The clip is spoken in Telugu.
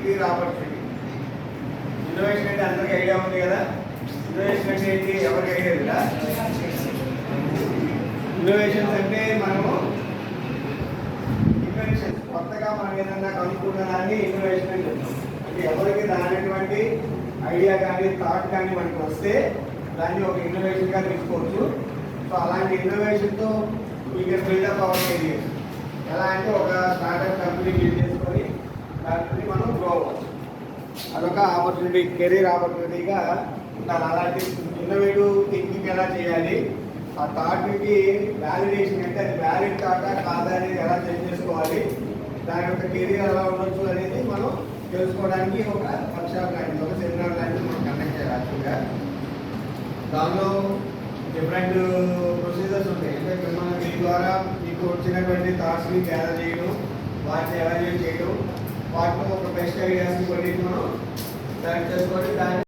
Career opportunity. ఇన్నోవేషన్ అంటే అందరికీ ఐడియా ఉంది కదా. ఇన్నోవేషన్ అంటే ఏంటి, ఎవరికి ఐడియా లేదా? ఇన్నోవేషన్స్ అంటే మనము ఇన్వెన్షన్స్, కొత్తగా మనం ఏదన్నా కనుక్కున్న దాన్ని ఇన్నోవేషన్ అని చెప్తాం. అంటే ఎవరికి రానటువంటి ఐడియా కానీ థాట్ కానీ మనకు వస్తే దాన్ని ఒక ఇన్నోవేషన్గా తీసుకోవచ్చు. సో అలాంటి ఇన్నోవేషన్తో we can build up our career. ఎలా అంటే ఒక స్టార్ట్అప్ కంపెనీ బిల్డ్ చేసుకొని దాన్ని మనం గ్రో అవ్వచ్చు. అదొక ఆపర్చునిటీ, కెరీర్ ఆపర్చునిటీగా ఉండాలి. అలాంటి ఇన్నోవేటివ్ థింకింగ్ ఎలా చేయాలి, ఆ థాట్కి వ్యాలిడేషన్ అంటే అది వ్యాలిడ్ థాటా కాదా అనేది ఎలా చెక్ చేసుకోవాలి, దాని యొక్క కెరీర్ ఎలా ఉండొచ్చు అనేది మనం తెలుసుకోవడానికి ఒక వర్క్షాప్ లాంటిది, ఒక సెమినార్ లాంటిది మనం కండక్ట్ చేయాలి. యాక్చువల్గా దానిలో డిఫరెంట్ ప్రొసీజర్స్ ఉంటాయి. అంటే మనం దీని ద్వారా మీకు వచ్చినటువంటి థాట్స్ని గ్యాదర్ చేయడం, వాటిని ఎవాల్యుయేట్ చేయడం, వాటిలో ఒక బెస్ట్ ఐడియాస్ని కొన్ని మనం సెలెక్ట్ చేసుకొని దాన్ని